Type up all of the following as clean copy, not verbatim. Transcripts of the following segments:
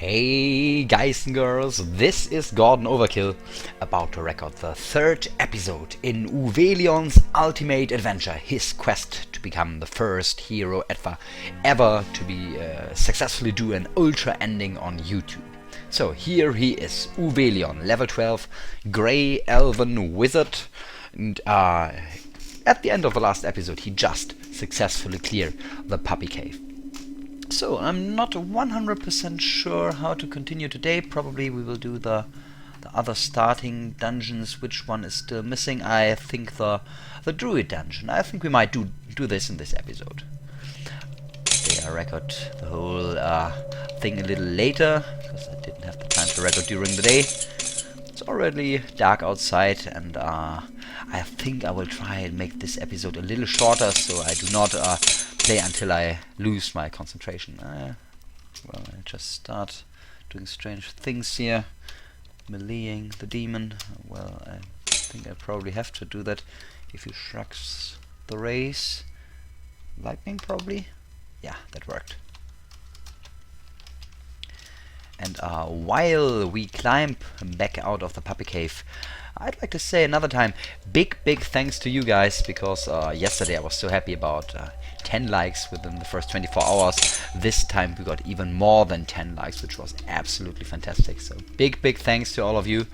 Hey guys and girls, this is Gordon Overkill, about to record the third episode in Uwelion's ultimate adventure, his quest to become the first hero ever to be successfully do an ultra ending on YouTube. So here he is, Uwelion, level 12, Grey Elven Wizard, and at the end of the last episode he just successfully cleared the Puppy Cave. So I'm not 100% sure how to continue today. Probably we will do the other starting dungeons. Which one is still missing? I think the druid dungeon. I think we might do this in this episode. Okay, I record the whole thing a little later because I didn't have the time to record during the day. It's already dark outside, and I think I will try and make this episode a little shorter so I do not play until I lose my concentration. Well, I just start doing strange things here. Meleeing the demon. Well, I think I probably have to do that if he shrugs the rays. Lightning, probably? Yeah, that worked. And while we climb back out of the puppy cave, I'd like to say another time, big thanks to you guys, because yesterday I was so happy about 10 likes within the first 24 hours. This time we got even more than 10 likes, which was absolutely fantastic. So big thanks to all of you.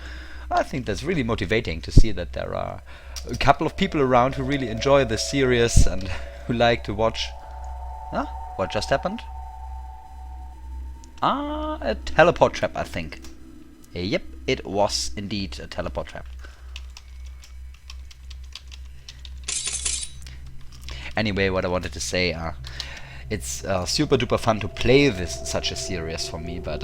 I think that's really motivating to see that there are a couple of people around who really enjoy this series and who like to watch. Huh? What just happened? A teleport trap, I think. Yep, it was indeed a teleport trap. Anyway, what I wanted to say, it's super duper fun to play such a series for me, but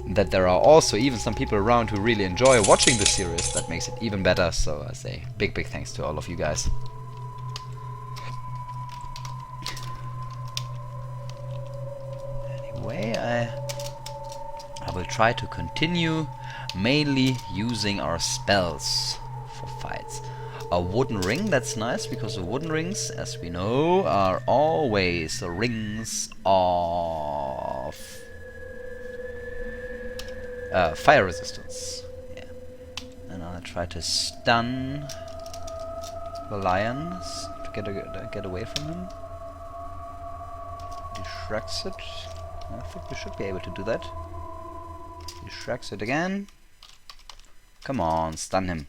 that there are also even some people around who really enjoy watching the series, that makes it even better. So I say big thanks to all of you guys. Anyway, I will try to continue mainly using our spells for fights. A wooden ring, that's nice, because the wooden rings, as we know, are always the rings of fire resistance. Yeah. And I'll try to stun the lions to get away from him. He shrugs it. I think we should be able to do that. He shrugs it again. Come on, stun him.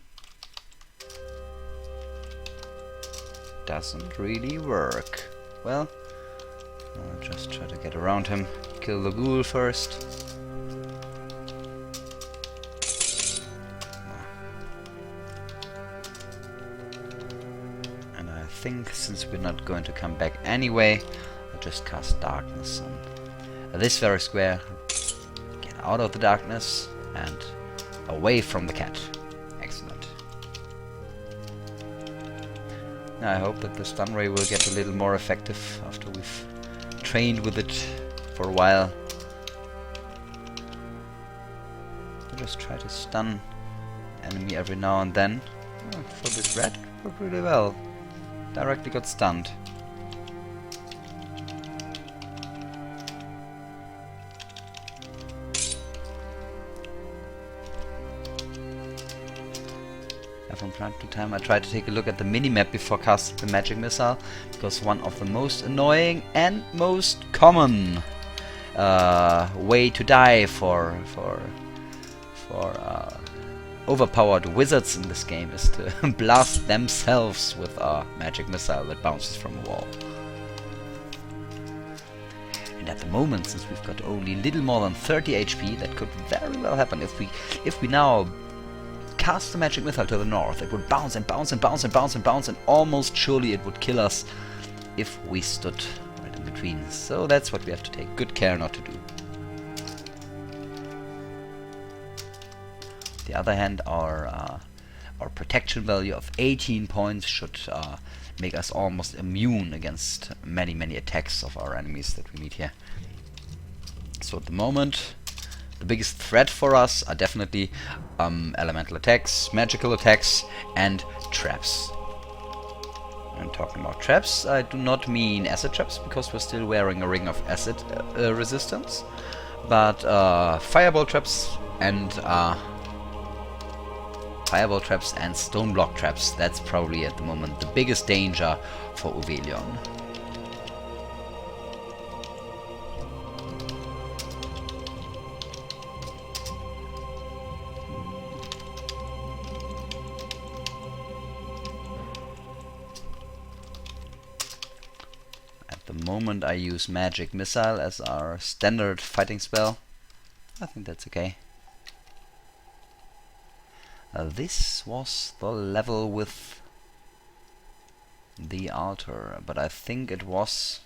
Doesn't really work. Well, I'll just try to get around him. Kill the ghoul first. And I think since we're not going to come back anyway, I'll just cast darkness on this very square. Get out of the darkness and away from the cat. Excellent. Now I hope that the stun ray will get a little more effective after we've trained with it for a while. I'll just try to stun enemy every now and then. Oh, for this rat, it worked really well. Directly got stunned. From time to time I try to take a look at the minimap before casting the magic missile, because one of the most annoying and most common way to die for overpowered wizards in this game is to blast themselves with a magic missile that bounces from a wall. And at the moment, since we've got only little more than 30 HP, that could very well happen if we now cast the magic missile to the north. It would bounce and bounce and bounce and bounce and bounce, and almost surely it would kill us if we stood right in between. So that's what we have to take good care not to do. On the other hand, our protection value of 18 points should make us almost immune against many attacks of our enemies that we meet here. So at the moment, the biggest threat for us are definitely elemental attacks, magical attacks, and traps. And talking about traps, I do not mean acid traps, because we're still wearing a ring of acid resistance. But fireball traps and stone block traps, that's probably at the moment the biggest danger for Uwelion. At the moment I use Magic Missile as our standard fighting spell. I think that's okay. This was the level with the altar, but I think it was,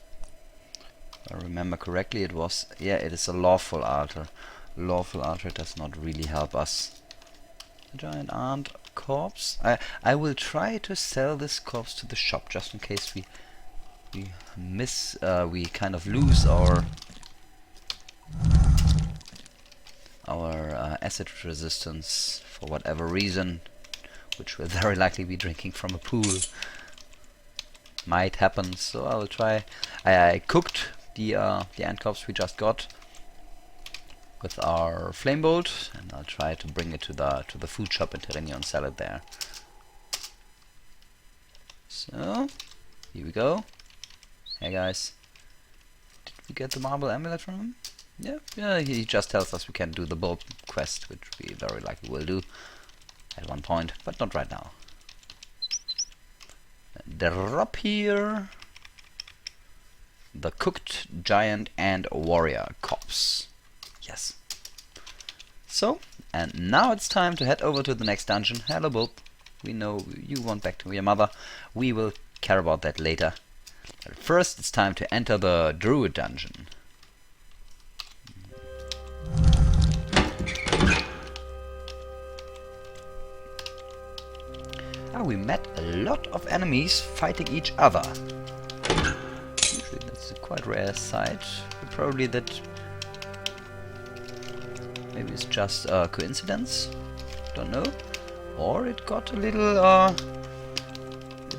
if I remember correctly, it was, yeah, it is a lawful altar. Lawful altar does not really help us. A giant ant corpse. I will try to sell this corpse to the shop just in case we kind of lose our acid resistance for whatever reason, which will very likely be drinking from a pool. Might happen, so I will try. I cooked the ant corpse we just got with our flame bolt, and I'll try to bring it to the food shop in Terenia and sell it there. So here we go. Hey guys, did we get the marble amulet from him? Yeah, he just tells us we can do the bulb quest, which we very likely will do at one point, but not right now. Drop here the cooked giant and warrior corpse. Yes. So, and now it's time to head over to the next dungeon. Hello, Bulb. We know you want back to your mother. We will care about that later. But first, it's time to enter the druid dungeon. We met a lot of enemies fighting each other. Usually that's a quite rare sight. But probably that maybe it's just a coincidence. Don't know. Or it got a little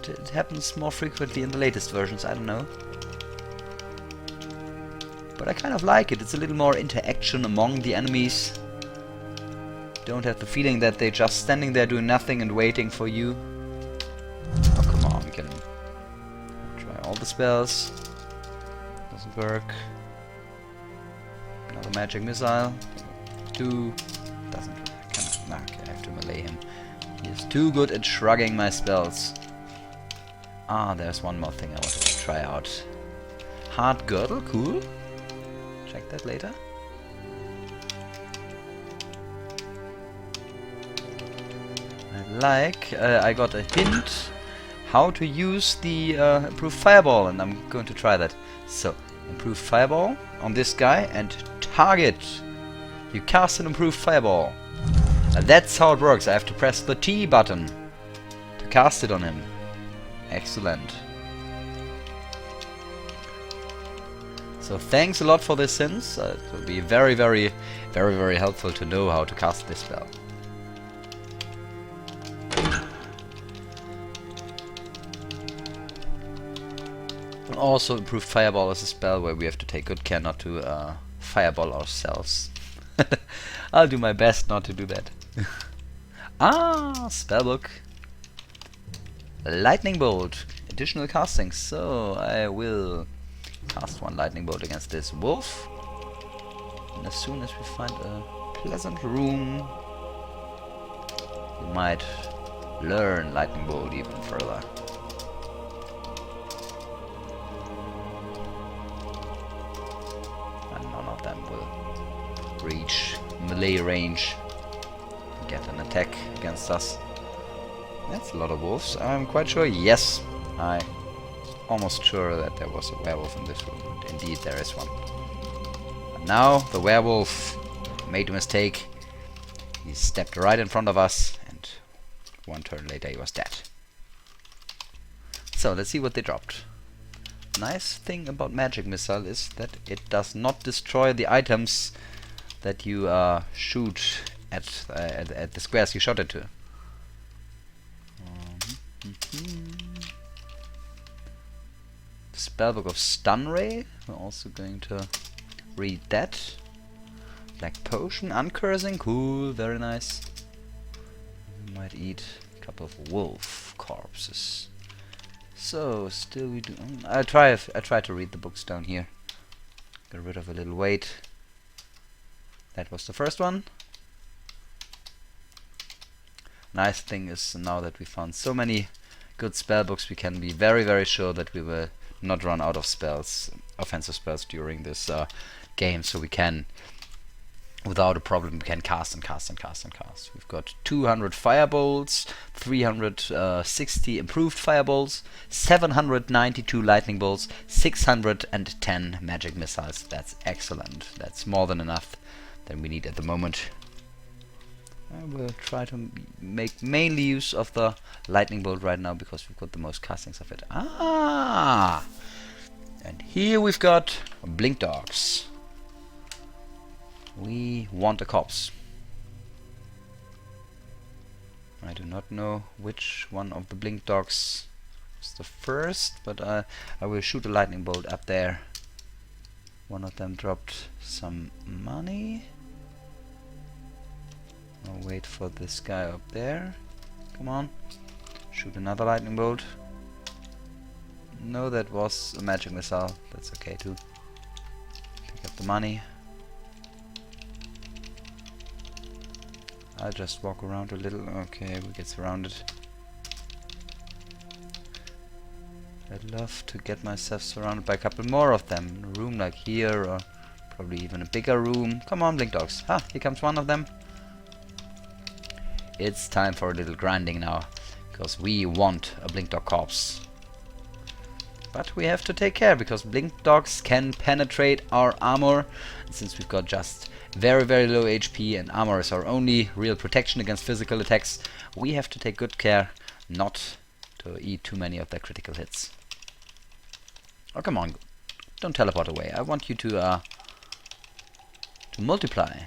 it happens more frequently in the latest versions, I don't know. But I kind of like it. It's a little more interaction among the enemies. Don't have the feeling that they're just standing there doing nothing and waiting for you. Oh, come on, kill him. Try all the spells. Doesn't work. Another magic missile. 2. Doesn't work. Okay, I have to melee him. He is too good at shrugging my spells. Ah, there's one more thing I wanted to try out. Heart girdle, cool. Check that later. I got a hint how to use the improved fireball, and I'm going to try that. So, improved fireball on this guy and target. You cast an improved fireball. And that's how it works. I have to press the T button to cast it on him. Excellent. So thanks a lot for this hints. It will be very, very, very, very helpful to know how to cast this spell. And also, improved fireball is a spell where we have to take good care not to fireball ourselves. I'll do my best not to do that. Spellbook. Lightning bolt. Additional casting. So I will cast one lightning bolt against this wolf. And as soon as we find a pleasant room, we might learn lightning bolt even further. And none of them will reach melee range and get an attack against us. That's a lot of wolves. I'm quite sure. Yes, I'm almost sure that there was a werewolf in this room. And indeed, there is one. But now the werewolf made a mistake. He stepped right in front of us, and one turn later he was dead. So let's see what they dropped. Nice thing about magic missile is that it does not destroy the items that you shoot at the squares you shot into. Spellbook of Stun Ray. We're also going to read that. Black potion, uncursing, cool, very nice. We might eat a couple of wolf corpses. So, still we do... I try to read the books down here. Get rid of a little weight. That was the first one. Nice thing is, now that we found so many good spell books, we can be very, very sure that we will not run out of spells, offensive spells during this game, so we can, without a problem, we can cast and cast and cast and cast. We've got 200 firebolts, 360 improved firebolts, 792 lightning bolts, 610 magic missiles. That's excellent. That's more than enough than we need at the moment. I will try to make mainly use of the lightning bolt right now because we've got the most castings of it. Ah! And here we've got blink dogs. We want a corpse. I do not know which one of the blink dogs was the first, but I will shoot a lightning bolt up there. One of them dropped some money. I'll wait for this guy up there. Come on. Shoot another lightning bolt. No, that was a magic missile. That's okay too. Pick up the money. I'll just walk around a little. Okay, we get surrounded. I'd love to get myself surrounded by a couple more of them. In a room like here, or probably even a bigger room. Come on, blink dogs. Ah, here comes one of them. It's time for a little grinding now, because we want a blink dog corpse. But we have to take care, because blink dogs can penetrate our armor. And since we've got just very, very low HP and armor is our only real protection against physical attacks, we have to take good care not to eat too many of their critical hits. Oh, come on. Don't teleport away. I want you to multiply.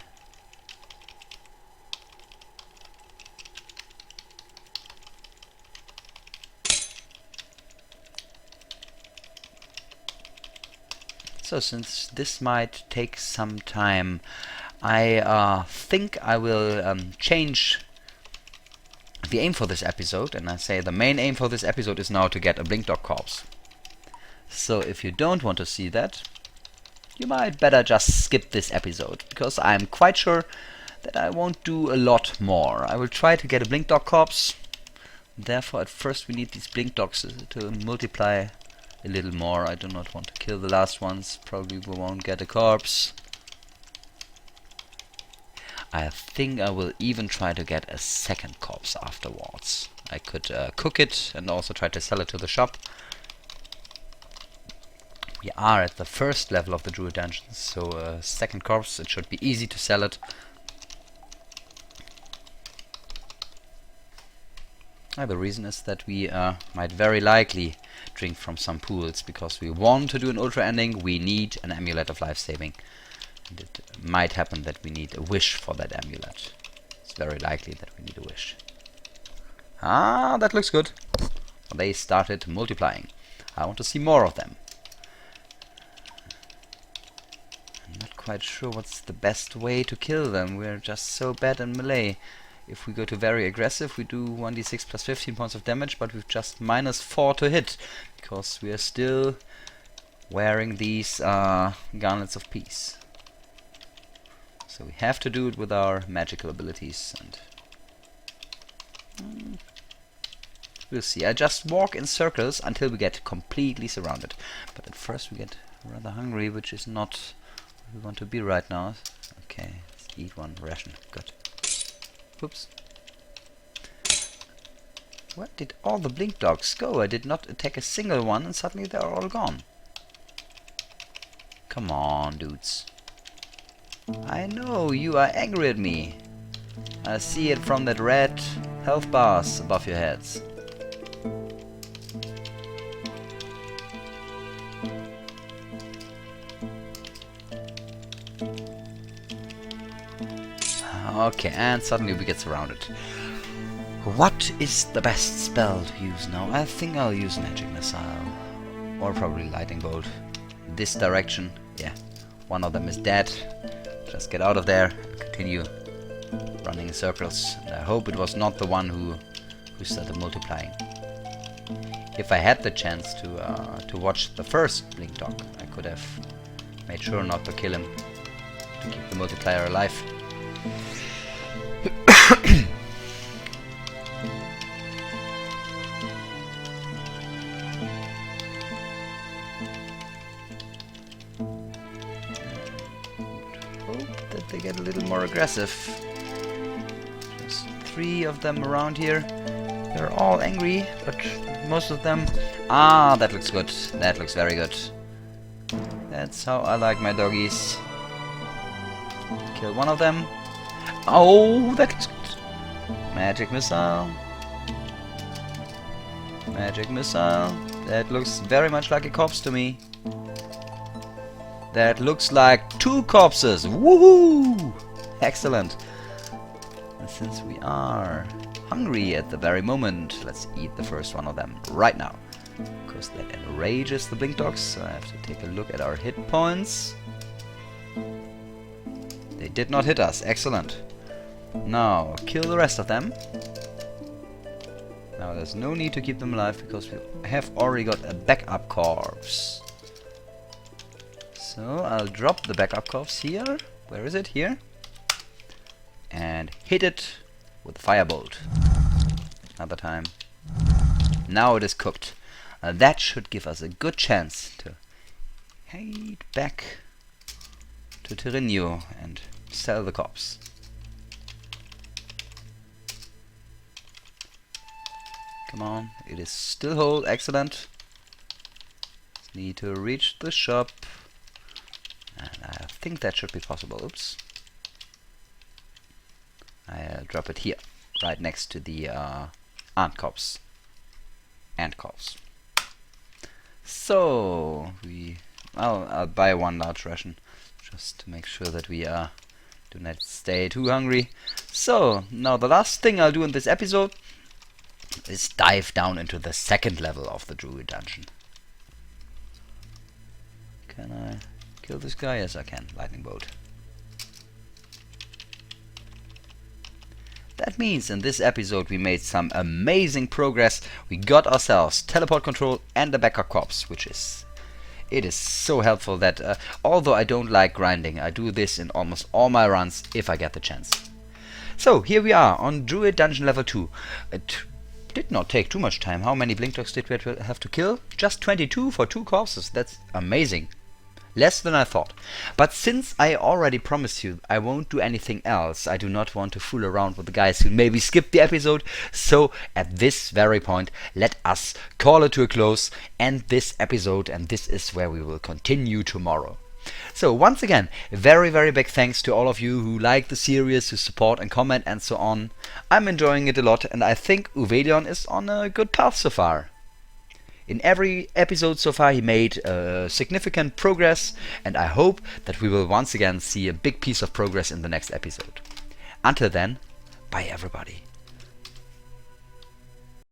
So since this might take some time, I think I will change the aim for this episode, and I say the main aim for this episode is now to get a blink dog corpse. So if you don't want to see that, you might better just skip this episode, because I'm quite sure that I won't do a lot more. I will try to get a blink dog corpse. Therefore, at first we need these blink dogs to multiply a little more. I do not want to kill the last ones. Probably we won't get a corpse. I think I will even try to get a second corpse afterwards. I could cook it and also try to sell it to the shop. We are at the first level of the druid dungeons, so second corpse, it should be easy to sell it. The reason is that we might very likely drink from some pools, because we want to do an ultra ending. We need an amulet of life saving, and it might happen that we need a wish for that amulet. It's very likely that we need a wish. Ah, that looks good. They started multiplying. I want to see more of them. I'm not quite sure what's the best way to kill them. We're just so bad in melee. If we go to very aggressive, we do 1d6 plus 15 points of damage, but with just -4 to hit, because we are still wearing these garnets of peace. So we have to do it with our magical abilities, and we'll see. I just walk in circles until we get completely surrounded. But at first we get rather hungry, which is not where we want to be right now. Okay, let's eat one ration. Good. Oops. Where did all the blink dogs go? I did not attack a single one, and suddenly they're all gone. Come on, dudes. I know you are angry at me. I see it from that red health bars above your heads. Okay, and suddenly we get surrounded. What is the best spell to use now? I think I'll use Magic Missile. Or probably Lightning Bolt. This direction, yeah. One of them is dead. just get out of there, continue running in circles. And I hope it was not the one who started multiplying. If I had the chance to watch the first blink dog, I could have made sure not to kill him, to keep the multiplier alive. Hope that they get a little more aggressive. Just 3 of them around here. They're all angry, but most of them... Ah, that looks good. That looks very good. That's how I like my doggies. Kill one of them. Oh, that looks good. Magic missile. Magic missile. That looks very much like a corpse to me. That looks like 2 corpses. Woohoo! Excellent. And since we are hungry at the very moment, let's eat the first one of them right now. Because that enrages the blink dogs, so I have to take a look at our hit points. They did not hit us. Excellent. Now, kill the rest of them. Now, there's no need to keep them alive because we have already got a backup corpse. So, I'll drop the backup corpse here. Where is it? Here. And hit it with firebolt. Another time. Now it is cooked. That should give us a good chance to head back to Tyrinio and sell the corpse. Come on, it is still whole. Excellent. Need to reach the shop. And I think that should be possible. Oops. I'll drop it here, right next to the ant corpse. Ant corpse. So I'll buy 1 large ration, just to make sure that we do not stay too hungry. So now the last thing I'll do in this episode is dive down into the 2nd level of the druid dungeon. Can I kill this guy? Yes, I can. Lightning bolt. That means in this episode we made some amazing progress. We got ourselves teleport control and a backup corpse, which is... It is so helpful that although I don't like grinding, I do this in almost all my runs if I get the chance. So here we are on Druid Dungeon level 2. It did not take too much time. How many blink dogs did we have to kill? Just 22 for 2 corpses. That's amazing. Less than I thought. But since I already promised you I won't do anything else, I do not want to fool around with the guys who maybe skipped the episode. So at this very point, let us call it to a close, end this episode, and this is where we will continue tomorrow. So once again, very big thanks to all of you who like the series, who support and comment and so on. I'm enjoying it a lot, and I think Uwelion is on a good path so far. In every episode so far he made significant progress, and I hope that we will once again see a big piece of progress in the next episode. Until then, bye everybody.